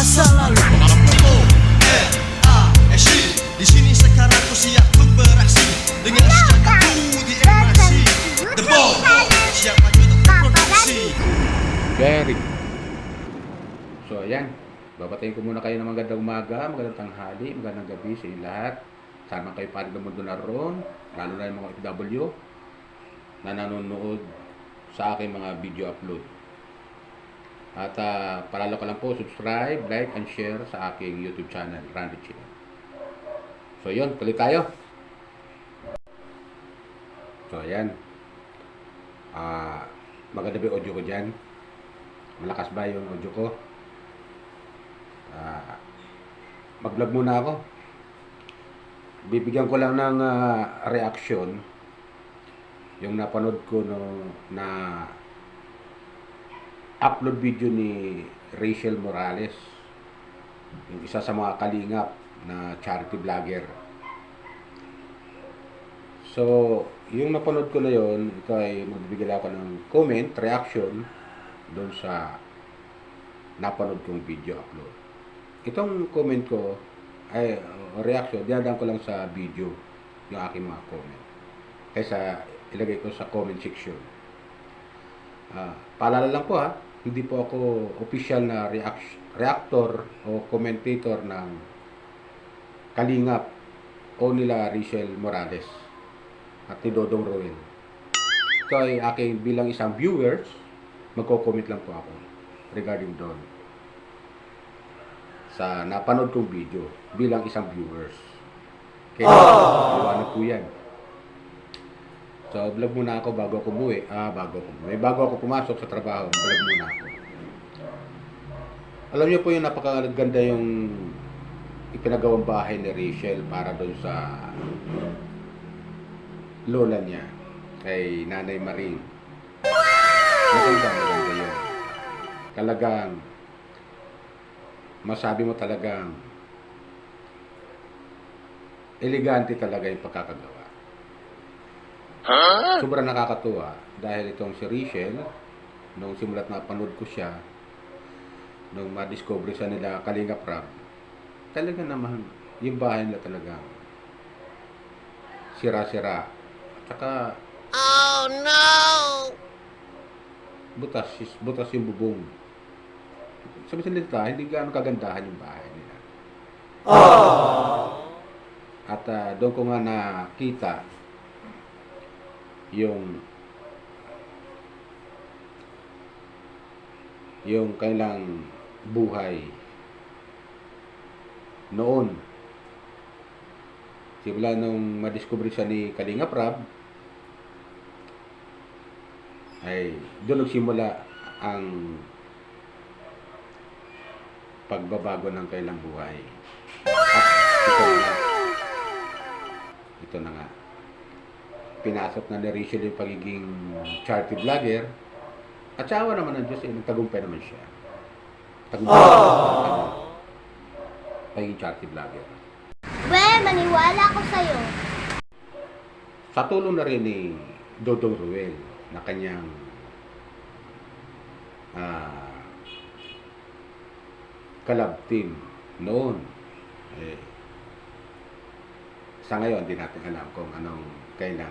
masa lalu. Mengarap ko R.A.S.I. Di sini sekarang ku siap untuk beraksi dengan senjataku di MIC. The Ball siap maju untuk berproduksi. Very good. So ayan, babatayin ko muna kayo ng magandang umaga, magandang tanghali, magandang gabi sa inyo lahat. Saan kayo panig ng mundo naroon, lalo na yung mga OFW na nanonood sa aking mga video upload. At palalo ka lang po, subscribe, like, and share sa aking YouTube channel, Randy Chino. So yun, tuloy tayo. So ayan, maganda ba yung audio ko dyan? Malakas ba yung audio ko? Mag-vlog muna ako. Bibigyan ko lang ng reaction yung napanood ko na upload video ni Rachel Morales, yung isa sa mga kalingap na charity vlogger. So, yung napanood ko na yon, ito ay magbibigay ako ng comment, reaction doon sa napanood kong video upload. Itong comment ko ay reaction, dinadaan ko lang sa video yung aking mga comment kaysa ilagay ko sa comment section. Paalala lang po hindi po ako official na reactor o commentator ng kalingap o nila Rachel Morales at ni Dodong Roel. Ito ay aking bilang isang viewers, magko-comment lang po ako regarding doon sa napanood kong video bilang isang viewers. Kaya liwanag po yan. So vlog muna ako bago ako umuwi. Bago ako pumasok sa trabaho, vlog muna ako. Alam niyo po yung napakaganda yung ipinagawang bahay ni Rachel para doon sa lola niya, kay Nanay Maring. Maganda yun. Talagang masabi mo talagang elegante talaga yung pagkakagawa. Sobrang nakakatuwa dahil itong si Rachel, nung simulat na panood ko siya, nung ma-discover sa nila Kalingap Rab, talaga naman yung bahay nila talagang sira-sira. At saka Oh no! butas yung bubong. Sabi salita, hindi gaano kagandahan yung bahay nila. At doon ko nga nakita yung kailang buhay noon. Simula nung madiscover siya ni Kalingap Rab, ay doon nagsimula ang pagbabago ng kailang buhay. At ito na nga. Pinasok na ni Rachel yung pagiging charity vlogger. At sa awa naman ng Diyos, nagtagumpay naman siya. Pagiging charity vlogger. Maniwala ako sa'yo. Sa tulong na rin ni Dodong Roel na kanyang collab team noon. Sa ngayon, hindi natin alam kung anong kailang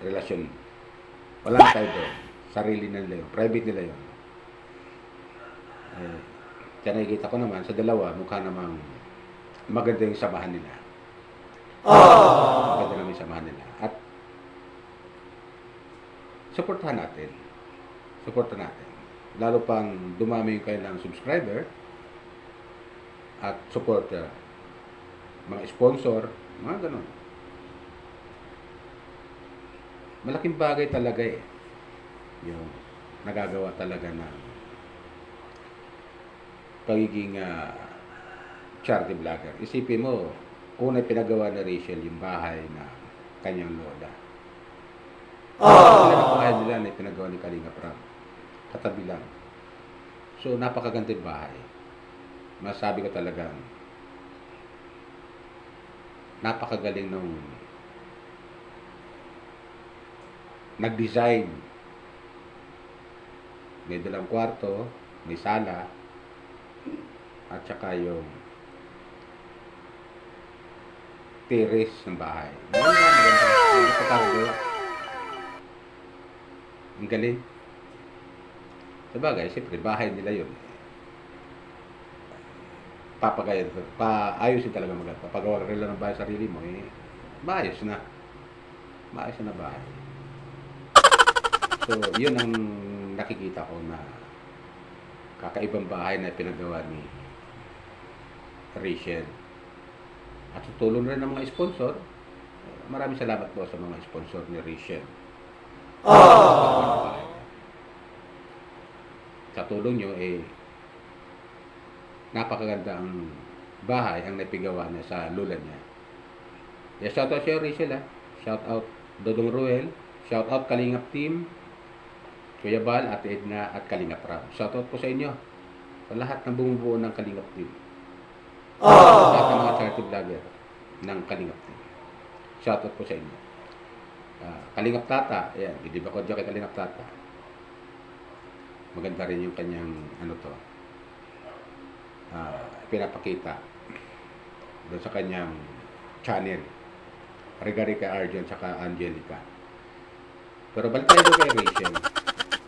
relasyon. Wala tayo doon. Sarili nila yun. Private nila yun. Kaya nakikita ko naman sa dalawa, mukha namang maganda yung samahan nila. Maganda naman yung samahan nila. At supportahan natin. Lalo pang dumami yung kailang subscriber at support mga sponsor, mga ganun. Malaking bagay talaga yung nagagawa talaga ng pagiging charity vlogger. Isipin mo, una pinagawa na Rachel yung bahay na kanyang lola. Sila ng bahay nila na pinagawa ni Kalingap Rab. Katabi lang. So, napakaganda yung bahay. Masabi ko talagang napakagaling nung nag-design. May dalang kwarto, may sala, at saka yung terrace ng bahay. Maganda pagkakagawa. Ang galing. Sabagay, siyempre, bahay nila yun. Paayusin talaga maganda. Papagawa ka rin lang ng bahay sarili mo, maayos na. Maayos na bahay. So, yun ang nakikita ko na kakaibang bahay na pinagawa ni Rachel. At sa tulong rin ng mga sponsor, maraming salamat po sa mga sponsor ni Rachel. Sa tulong nyo, napakaganda ang bahay ang napigawa niya sa lula niya. Shout out siya, Rachel, Shout out Dodong Ruel. Shout out Kalingap Team, Kuya Bal, Ate Edna, at Kalingap Ram. Shout out po sa inyo. Sa lahat ng bumubuo ng Kalingap Team. Lahat ng mga charity vlogger ng Kalingap Team. Shout out po sa inyo. Kalingap Tata, ayan, hindi ba ko dyan kay Kalingap Tata? Maganda rin yung kanyang, pinapakita doon sa kanyang channel. Regarding kay Arjun saka Angelica. Pero balik tayo doon kay Rachel.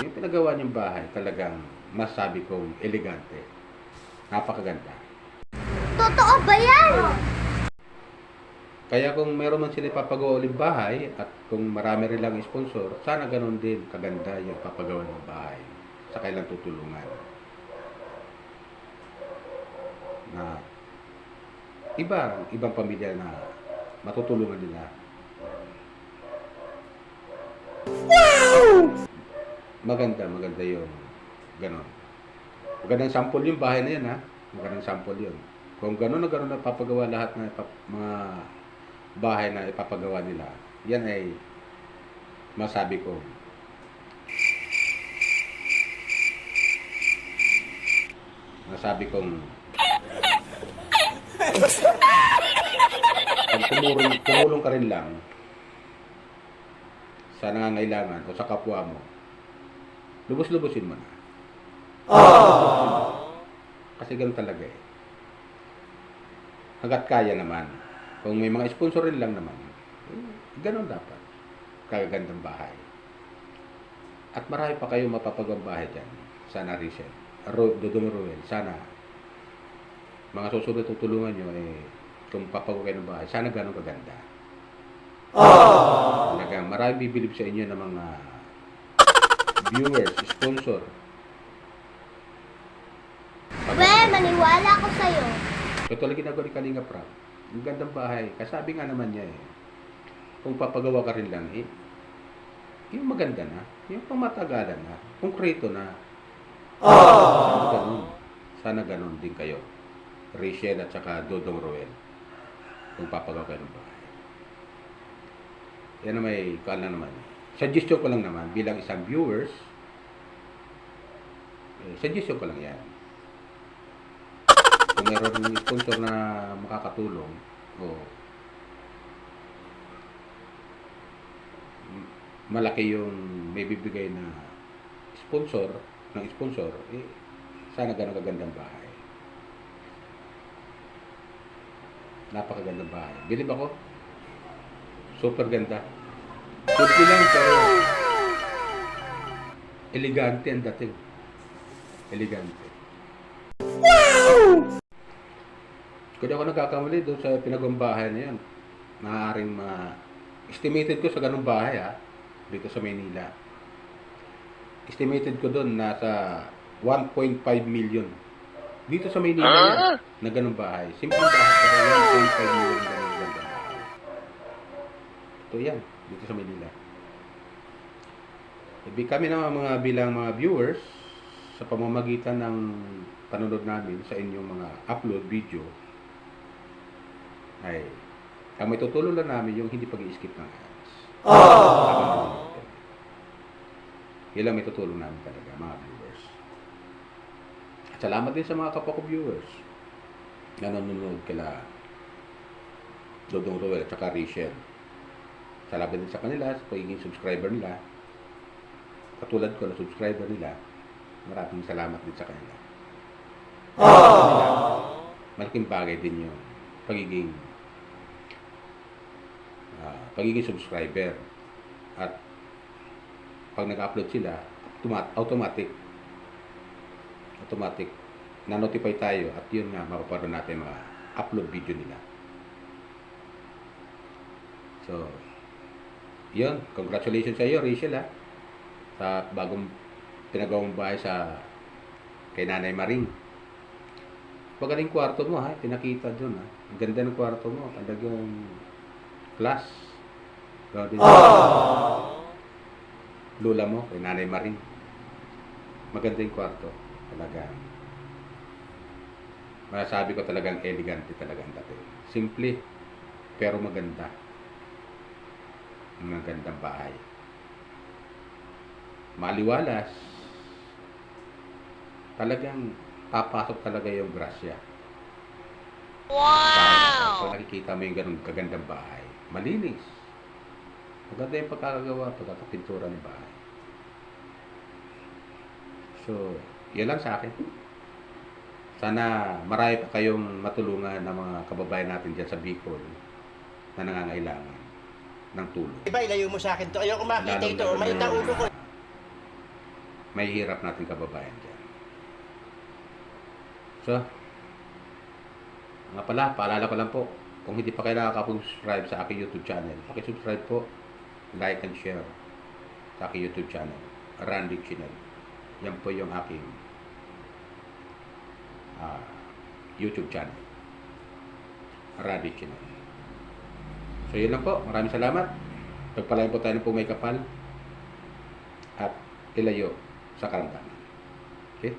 Yung pinagawa niyang bahay, talagang masabi kong elegante. Napakaganda. Totoo ba yan? Kaya kung meron man sila ipapagawa ulit bahay at kung marami rin lang sponsor, sana ganun din kaganda yung papagawa ng bahay sa kailang tutulungan. Na ibang pamilya na matutulungan nila. Maganda yung ganon. Magandang sample yung bahay na yan, Magandang sample yun. Kung ganon na papagawa lahat ng mga bahay na ipapagawa nila, yan ay masabi ko kong pag tumulong ka rin lang sa nangangailangan o sa kapwa mo, lubos-lubosin mo na. Kasi ganun talaga Hanggat kaya naman. Kung may mga sponsor rin lang naman, ganun dapat. Kagagandang bahay. At marami pa kayo mapapagawang bahay dyan. Sana Rachel. Dodong Ruel. Sana mga susunod tutulungan nyo kung papagawa kayo ng bahay, sana ganun kaganda. Talagang marami bibilib sa inyo ng mga viewers, sponsor. Maniwala ako sa'yo. So talaga ginagawa ni Kalingap Rap. Ang gandang bahay. Kasabi nga naman niya kung papagawa ka rin lang yung maganda na, yung pamatagalan na, konkreto na. Sana ganun din kayo. Rachel at saka Dodong Roel. Kung papagawa kayo ng bahay. Yan na may kaan lang naman. Suggestion ko lang naman bilang isang viewers. Suggestion ko lang yan. Kung meron ng sponsor na makakatulong malaki yung may bibigay na sponsor, sana ganun kagandang bahay. Napakagandang bahay. Bilib ako. Super ganda. Simple lang pero elegante ang dating. Elegante. Kung ako nagkakamali doon sa pinagawang bahay na yan, maaaring estimated ko sa ganung bahay dito sa Maynila. Estimated ko doon nasa 1.5 million. Dito sa Maynila yan, na ganung bahay. Simple bahay, pero 1.5 million na ganung bahay. Ito yan, dito sa Maynila. Kami naman bilang mga viewers, sa pamamagitan ng panonood namin sa inyong mga upload video, ay ang may tutulong lang namin yung hindi pag-i-skip ng ads. Yan lang may tutulong namin talaga, mga viewers. At salamat din sa mga kapwa ko viewers na nanonood kila Dodong Roel at saka Rachel. Salamat din sa kanila sa pagiging subscriber nila. Katulad ko na subscriber nila. maraming salamat din sa kanila. Malaking bagay din yung pagiging subscriber. At pag nag-upload sila, automatic na-notify tayo at yun nga, mapapanood natin mga upload video nila. So, yun, congratulations sa iyo, Rachel, sa bagong pinagawang bahay kay Nanay Maring. Magaling kwarto mo, pinakita dun, Ang ganda ng kwarto mo, talagang class. Gawa din lula mo, kay Nanay Maring. Maganda yung kwarto, talaga. Masasabi ko talagang elegante talaga ang dating. Simple, pero maganda. Ang magandang bahay. Maliwalas. Talagang papasok talaga yung grasya. Wow! Kung nakikita mo yung ganun kagandang bahay, malinis. Maganda yung pagkakagawa, pagkakapintura ng bahay. So, yan lang sa akin. Sana marami pa kayong matulungan ng mga kababayan natin dyan sa Bicol na nangangailangan ng tulong. Iba, ilayo mo sa akin to. Ayoko makita Lalo ito. na May yung ulo ko. may hirap natin kababayan dyan. So, nga pala, paalala ko lang po, kung hindi pa kayo nakaka-subscribe sa aking YouTube channel, pakisubscribe po, like and share sa aking YouTube channel, Randy Channel. Yan po yung aking YouTube channel, Randy Channel. So, yun lang po. Maraming salamat. Pagpalain po tayo ng pumay kapal at ilayo sa karamdaman. Okay?